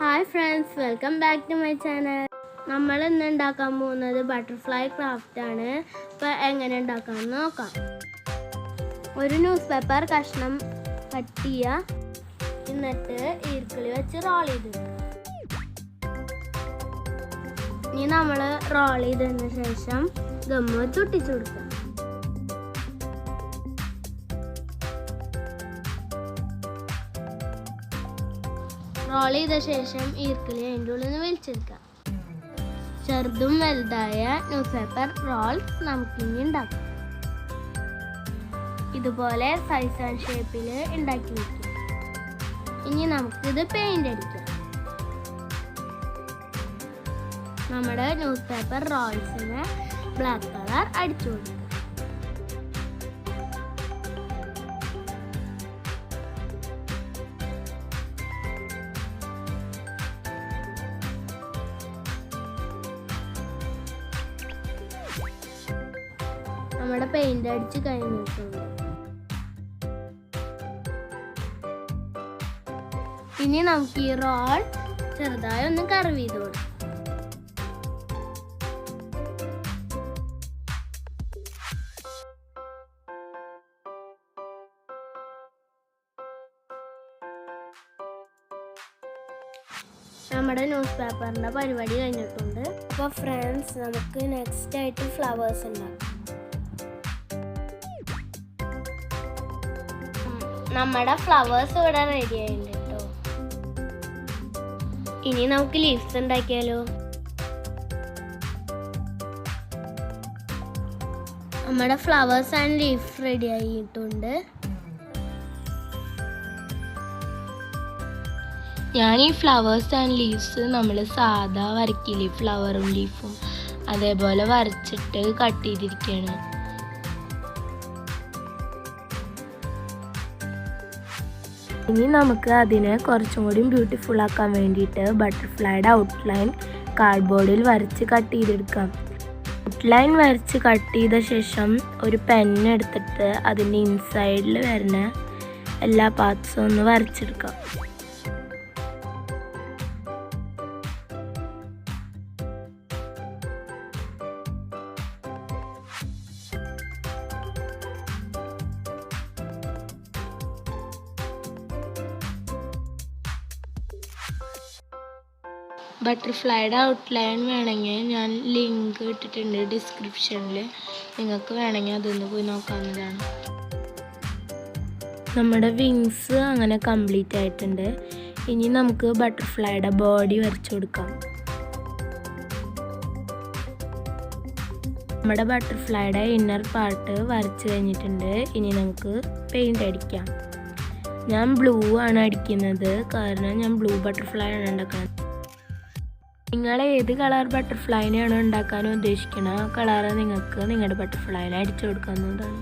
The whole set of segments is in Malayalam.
Hi friends, welcome back to my channel. നമ്മൾ ഇന്ന് ഉണ്ടാക്കാൻ പോകുന്നത് ബട്ടർഫ്ലൈ ക്രാഫ്റ്റ് ആണ്. അപ്പോൾ എങ്ങനെ ഉണ്ടാക്കാമെന്ന് നോക്കാം. ഒരു ന്യൂസ് പേപ്പർ കഷ്ണം കട്ട് ചെയ്യുക, എന്നിട്ട് ഈർക്കിളി വെച്ച് റോൾ ചെയ്ത്. ഇനി നമ്മൾ റോൾ ചെയ്തതിന് ശേഷം ഗമ്മ് ഒട്ടിച്ചു കൊടുക്കുക. റോൾ ചെയ്ത ശേഷം ഈർക്കിളി അതിൻ്റെ ഉള്ളിൽ നിന്ന് വലിച്ചെടുക്കുക. ചെറുതും വലുതായ ന്യൂസ് പേപ്പർ റോൾസ് നമുക്കിനി ഉണ്ടാക്കാം. ഇതുപോലെ സൈസ് ആൻഡ് ഷേപ്പിൽ ഉണ്ടാക്കി വയ്ക്കും. ഇനി നമുക്കിത് പെയിന്റ് അടിക്കാം. നമ്മുടെ ന്യൂസ് പേപ്പർ റോൾസിന് ബ്ലാക്ക് കളർ അടിച്ചു കൊടുക്കുക. നമ്മുടെ പെയിന്റ് അടിച്ച് കഴിഞ്ഞിട്ടുണ്ട്. ഇനി നമുക്ക് ഈ റോൾ ചെറുതായി ഒന്ന് കർവ് ചെയ്ത് കൊടുക്കാം. നമ്മുടെ ന്യൂസ് പേപ്പറിന്റെ പരിപാടി കഴിഞ്ഞിട്ടുണ്ട്. അപ്പോൾ ഫ്രണ്ട്സ്, നമുക്ക് നെക്സ്റ്റ് ആയിട്ട് ഫ്ലവേഴ്സ് ഉണ്ടാക്കാം. നമ്മുടെ ഫ്ലവേഴ്സ് ഇവിടെ റെഡി ആയിട്ടുണ്ട് കേട്ടോ. ഇനി നമുക്ക് ലീവ്സ് ഉണ്ടാക്കിയാലോ. നമ്മുടെ ഫ്ലവേഴ്സ് ആൻഡ് ലീഫ് റെഡി ആയിട്ടുണ്ട്. ഞാൻ ഈ ഫ്ലവേഴ്സ് ആൻഡ് ലീവ്സ് നമ്മൾ സാധാ വരയ്ക്കില്ലേ, ഫ്ലവറും ലീഫും അതേപോലെ വരച്ചിട്ട് കട്ട് ചെയ്തിരിക്കുകയാണ്. ഇനി നമുക്ക് അതിനെ കുറച്ചും കൂടി ബ്യൂട്ടിഫുൾ ആക്കാൻ വേണ്ടിയിട്ട് ബട്ടർഫ്ലൈയുടെ ഔട്ട്ലൈൻ കാർഡ്ബോർഡിൽ വരച്ച് കട്ട് ചെയ്തെടുക്കാം. ഔട്ട്ലൈൻ വരച്ച് കട്ട് ചെയ്ത ശേഷം ഒരു പെന്ന് എടുത്തിട്ട് അതിൻ്റെ ഇൻസൈഡിൽ വരുന്ന എല്ലാ പാർട്സും ഒന്ന് വരച്ചെടുക്കാം. ബട്ടർഫ്ലൈയുടെ ഔട്ട്ലൈൻ വേണമെങ്കിൽ ഞാൻ ലിങ്ക് ഇട്ടിട്ടുണ്ട് ഡിസ്ക്രിപ്ഷനിൽ, നിങ്ങൾക്ക് വേണമെങ്കിൽ അതൊന്ന് പോയി നോക്കാവുന്നതാണ്. നമ്മുടെ വിങ്സ് അങ്ങനെ കംപ്ലീറ്റ് ആയിട്ടുണ്ട്. ഇനി നമുക്ക് ബട്ടർഫ്ലൈയുടെ ബോഡി വരച്ചു കൊടുക്കാം. നമ്മുടെ ബട്ടർഫ്ലൈയുടെ ഇന്നർ പാർട്ട് വരച്ച് കഴിഞ്ഞിട്ടുണ്ട്. ഇനി നമുക്ക് പെയിൻ്റ് അടിക്കാം. ഞാൻ ബ്ലൂ ആണ് അടിക്കുന്നത്, കാരണം ഞാൻ ബ്ലൂ ബട്ടർഫ്ലൈ ആണ് ഉണ്ടാക്കുന്നത്. നിങ്ങൾ ഏത് കളർ ബട്ടർഫ്ലൈനെയാണോ ഉണ്ടാക്കാൻ ഉദ്ദേശിക്കുന്നത് ആ കളറ് നിങ്ങൾക്ക് നിങ്ങളുടെ ബട്ടർഫ്ലൈയിൽ അടിച്ചു കൊടുക്കാവുന്നതാണ്.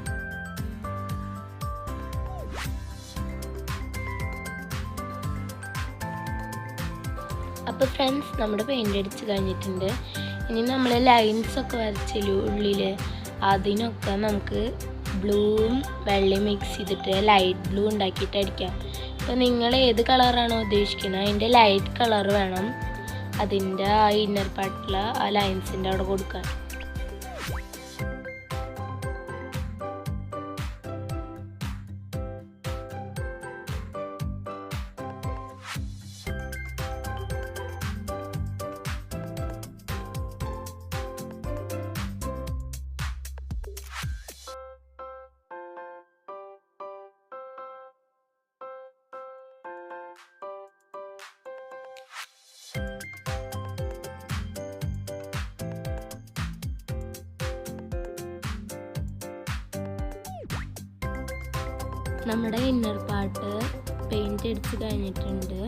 അപ്പോൾ ഫ്രണ്ട്സ്, നമ്മുടെ പെയിൻ്റ് അടിച്ച് കഴിഞ്ഞിട്ടുണ്ട്. ഇനി നമ്മൾ ലൈൻസ് ഒക്കെ വരച്ചില്ലേ ഉള്ളിൽ, അതിനൊക്കെ നമുക്ക് ബ്ലൂവും വെള്ളയും മിക്സ് ചെയ്തിട്ട് ലൈറ്റ് ബ്ലൂ ഉണ്ടാക്കിയിട്ട് അടിക്കാം. അപ്പോൾ നിങ്ങൾ ഏത് കളറാണോ ഉദ്ദേശിക്കുന്നത് അതിൻ്റെ ലൈറ്റ് കളർ വേണം അതിൻ്റെ ആ ഇന്നർ പാർട്ടിൽ ആ ലൈൻസിൻ്റെ അവിടെ കൊടുക്കാൻ. നമ്മുടെ ഇന്നർ പാർട്ട് പെയിൻറ്റ് അടിച്ച് കഴിഞ്ഞിട്ടുണ്ട്.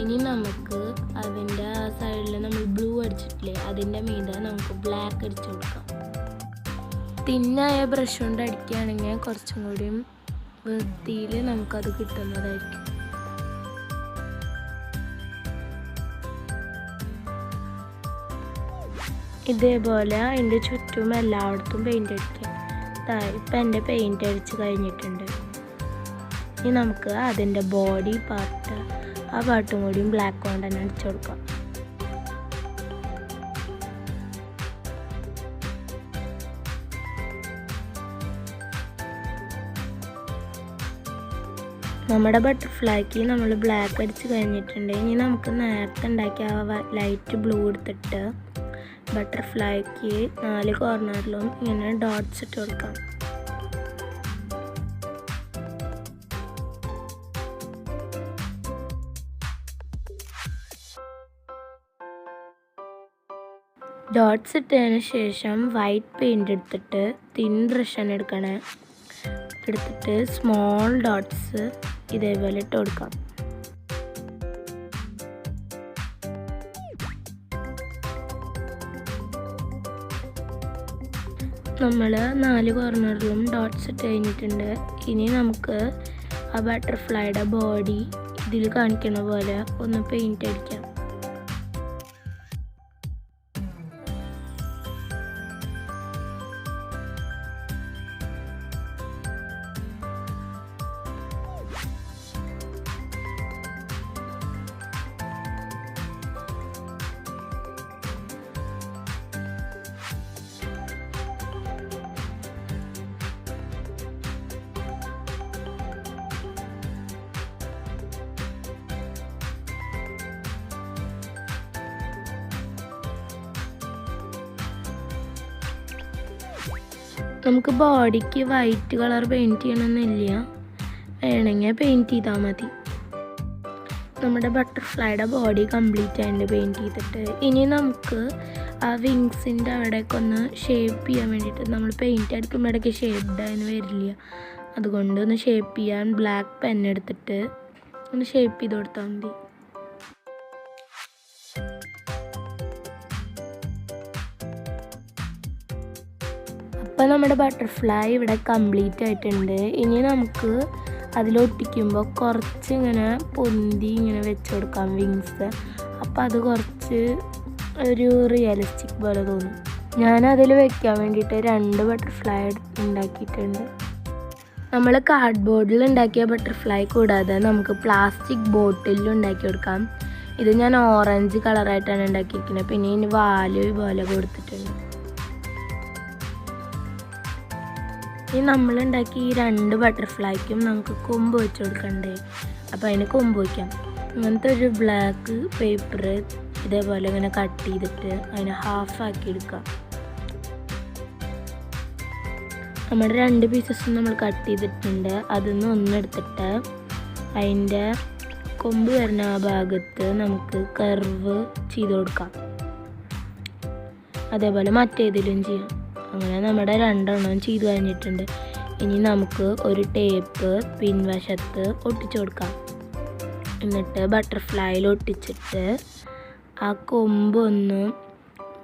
ഇനി നമുക്ക് അതിൻ്റെ ആ സൈഡിൽ നമ്മൾ ബ്ലൂ അടിച്ചിട്ടില്ലേ, അതിൻ്റെ മീതെ നമുക്ക് ബ്ലാക്ക് അടിച്ചു കൊടുക്കാം. തിന്നായ ബ്രഷ് കൊണ്ട് അടിക്കുകയാണെങ്കിൽ കുറച്ചും കൂടി വൃത്തിയിൽ നമുക്കത് കിട്ടുന്നതായിരിക്കും. ഇതേപോലെ അതിൻ്റെ ചുറ്റും എല്ലായിടത്തും പെയിൻ്റ് അടിക്കാം. ഇപ്പം എൻ്റെ പെയിൻ്റ് അടിച്ച് കഴിഞ്ഞിട്ടുണ്ട്. ഇനി നമുക്ക് അതിൻ്റെ ബോഡി പാർട്ട് ആ പാട്ടും കൂടിയും ബ്ലാക്ക് കൊണ്ട് തന്നെ അടിച്ചു കൊടുക്കാം. നമ്മുടെ ബട്ടർഫ്ലൈക്ക് നമ്മൾ ബ്ലാക്ക് അടിച്ച് കഴിഞ്ഞിട്ടുണ്ട്. ഇനി നമുക്ക് നേരത്തെ ഉണ്ടാക്കിയ ആ ലൈറ്റ് ബ്ലൂ എടുത്തിട്ട് ബട്ടർഫ്ലൈക്ക് 4 കോർണറിലും ഇങ്ങനെ ഡോട്ട്സ് ഇട്ട് കൊടുക്കാം. ഡോട്ട്സ് ഇട്ടതിന് ശേഷം വൈറ്റ് പെയിൻ്റ് എടുത്തിട്ട് തിൻ ബ്രഷാണ് എടുത്തിട്ട് സ്മോൾ ഡോട്ട്സ് ഇതേപോലെ ഇട്ട് കൊടുക്കാം. നമ്മൾ 4 കോർണറിലും ഡോട്ട്സ് ഇട്ട് കഴിഞ്ഞിട്ടുണ്ട്. ഇനി നമുക്ക് ആ ബട്ടർഫ്ലൈയുടെ ബോഡി ഇതിൽ കാണിക്കുന്ന പോലെ ഒന്ന് പെയിൻ്റ് അടിക്കാം. നമുക്ക് ബോഡിക്ക് വൈറ്റ് കളർ പെയിൻറ്റ് ചെയ്യണമെന്നില്ല, വേണമെങ്കിൽ പെയിൻറ്റ് ചെയ്താൽ മതി. നമ്മുടെ ബട്ടർഫ്ലൈയുടെ ബോഡി കംപ്ലീറ്റ് ആയിട്ട് പെയിൻറ്റ് ചെയ്തിട്ട് ഇനി നമുക്ക് ആ വിങ്സിൻ്റെ അവിടേക്ക് ഒന്ന് ഷേപ്പ് ചെയ്യാൻ വേണ്ടിയിട്ട് നമ്മൾ പെയിൻറ്റ് അടിക്കുമ്പോൾ ഇടയ്ക്ക് ഷേപ്ഡ് അതിന് വരില്ല. അതുകൊണ്ട് ഒന്ന് ഷേപ്പ് ചെയ്യാൻ ബ്ലാക്ക് പെൻ എടുത്തിട്ട് ഒന്ന് ഷേപ്പ് ചെയ്ത് കൊടുത്താൽ മതി. അപ്പോൾ നമ്മുടെ ബട്ടർഫ്ലൈ ഇവിടെ കംപ്ലീറ്റ് ആയിട്ടുണ്ട്. ഇനി നമുക്ക് അതിലൊട്ടിക്കുമ്പോൾ കുറച്ച് ഇങ്ങനെ പൊന്തി ഇങ്ങനെ വെച്ച് കൊടുക്കാം വിങ്സ്. അപ്പോൾ അത് കുറച്ച് ഒരു റിയലിസ്റ്റിക് പോലെ തോന്നും. ഞാനതിൽ വെക്കാൻ വേണ്ടിയിട്ട് 2 ബട്ടർഫ്ലൈ ഉണ്ടാക്കിയിട്ടുണ്ട്. നമ്മൾ കാർഡ്ബോർഡിൽ ഉണ്ടാക്കിയ ബട്ടർഫ്ലൈ കൂടാതെ നമുക്ക് പ്ലാസ്റ്റിക് ബോട്ടിലിൽ ഉണ്ടാക്കി കൊടുക്കാം. ഇത് ഞാൻ ഓറഞ്ച് കളറായിട്ടാണ് ഉണ്ടാക്കിയിരിക്കുന്നത്. പിന്നെ ഇനി വാല് പോലെ കൊടുത്തിട്ടുണ്ട്. ഇനി നമ്മളുണ്ടാക്കി ഈ 2 ബട്ടർഫ്ലൈക്കും നമുക്ക് കൊമ്പ് വെച്ച് കൊടുക്കണ്ടേ. അപ്പോൾ അതിന് കൊമ്പ് വയ്ക്കാം. ഇങ്ങനത്തെ ഒരു ബ്ലാക്ക് പേപ്പർ ഇതേപോലെ ഇങ്ങനെ കട്ട് ചെയ്തിട്ട് അതിനെ ഹാഫാക്കി എടുക്കാം. നമ്മുടെ 2 പീസസും നമ്മൾ കട്ട് ചെയ്തിട്ടുണ്ട്. അതിൽ നിന്ന് എടുത്തിട്ട് അതിൻ്റെ കൊമ്പ് വരുന്ന ആ ഭാഗത്ത് നമുക്ക് കർവ് ചെയ്ത് കൊടുക്കാം. അതേപോലെ മറ്റേതിലും ചെയ്യാം. അങ്ങനെ നമ്മുടെ 2 ചെയ്ത് കഴിഞ്ഞിട്ടുണ്ട്. ഇനി നമുക്ക് ഒരു ടേപ്പ് പിൻവശത്ത് ഒട്ടിച്ചു കൊടുക്കാം. എന്നിട്ട് ബട്ടർഫ്ലൈയിൽ ഒട്ടിച്ചിട്ട് ആ കൊമ്പ് ഒന്ന്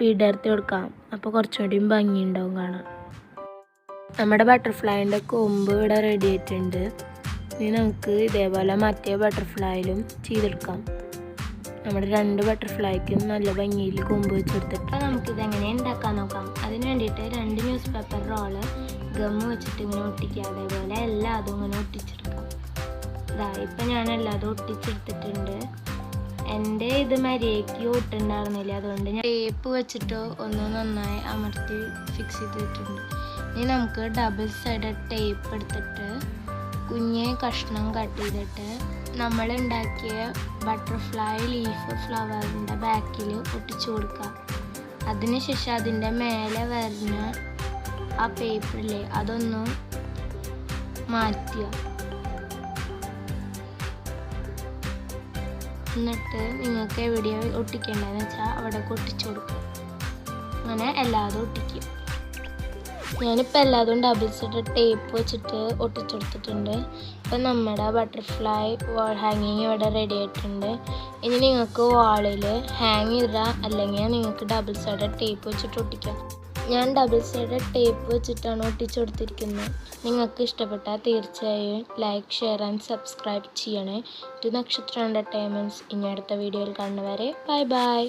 വിടർത്തി കൊടുക്കാം. അപ്പോൾ കുറച്ചുകൂടിയും ഭംഗിയുണ്ടാവും കാണാൻ. നമ്മുടെ ബട്ടർഫ്ലൈൻ്റെ കൊമ്പ് ഇവിടെ റെഡി ആയിട്ടുണ്ട്. ഇനി നമുക്ക് ഇതേപോലെ മറ്റേ ബട്ടർഫ്ലൈയിലും ചെയ്തെടുക്കാം. നമ്മുടെ 2 ബട്ടർഫ്ലൈക്കും നല്ല ഭംഗിയിൽ കൊമ്പ് വെച്ച് കൊടുത്തിട്ട് നമുക്കിതെങ്ങനെ ഉണ്ടാക്കാൻ നോക്കാം. അതിന് വേണ്ടിയിട്ട് 2 ന്യൂസ് പേപ്പർ റോള് ഗമ്മ് വെച്ചിട്ട് ഇങ്ങനെ ഒട്ടിക്കുക. അതേപോലെ എല്ലാതും ഇങ്ങനെ ഒട്ടിച്ചെടുക്കാം. ഇപ്പം ഞാൻ എല്ലാതും ഒട്ടിച്ചെടുത്തിട്ടുണ്ട്. എൻ്റെ ഇത് മര്യാദയ്ക്ക് ഒട്ടുണ്ടായിരുന്നില്ല, അതുകൊണ്ട് ഞാൻ ടേപ്പ് വെച്ചിട്ട് ഒന്ന് നന്നായി അമർത്തി ഫിക്സ് ചെയ്തിട്ടുണ്ട്. ഇനി നമുക്ക് ഡബിൾ സൈഡ് ടേപ്പ് എടുത്തിട്ട് കുഞ്ഞേ കഷ്ണം കട്ട് ചെയ്തിട്ട് നമ്മൾ ഉണ്ടാക്കിയ ബട്ടർഫ്ലൈ ലീഫ് ഫ്ലവറിൻ്റെ ബാക്കിൽ ഒട്ടിച്ചു കൊടുക്കുക. അതിനുശേഷം അതിൻ്റെ മേലെ വരുന്ന ആ പേപ്പറിലെ അതൊന്ന് മാറ്റുക. എന്നിട്ട് നിങ്ങൾക്ക് എവിടെയാണ് ഒട്ടിക്കേണ്ടതെന്ന് വെച്ചാൽ അവിടെ ഒട്ടിച്ചു കൊടുക്കുക. അങ്ങനെ എല്ലാതും ഒട്ടിക്കുക. ഞാനിപ്പോൾ എല്ലാതും ഡബിൾ സൈഡ് ടേപ്പ് വെച്ചിട്ട് ഒട്ടിച്ചെടുത്തിട്ടുണ്ട്. ഇപ്പം നമ്മുടെ ബട്ടർഫ്ലൈ വാൾ ഹാങ്ങിങ് ഇവിടെ റെഡി ആയിട്ടുണ്ട്. ഇനി നിങ്ങൾക്ക് വാളിൽ ഹാങ് ചെയ്താൽ അല്ലെങ്കിൽ നിങ്ങൾക്ക് ഡബിൾ സൈഡ് ടേപ്പ് വെച്ചിട്ട് ഒട്ടിക്കാം. ഞാൻ ഡബിൾ സൈഡ് ടേപ്പ് വെച്ചിട്ടാണ് ഒട്ടിച്ചെടുത്തിരിക്കുന്നത്. നിങ്ങൾക്ക് ഇഷ്ടപ്പെട്ടാൽ തീർച്ചയായും ലൈക്ക്, ഷെയർ ആൻഡ് സബ്സ്ക്രൈബ് ചെയ്യണേ. ഇത് നക്ഷത്ര എൻ്റർടൈൻമെൻറ്റ്സ്. ഇനി അടുത്ത വീഡിയോയിൽ കാണുന്നവരെ ബൈ ബൈ.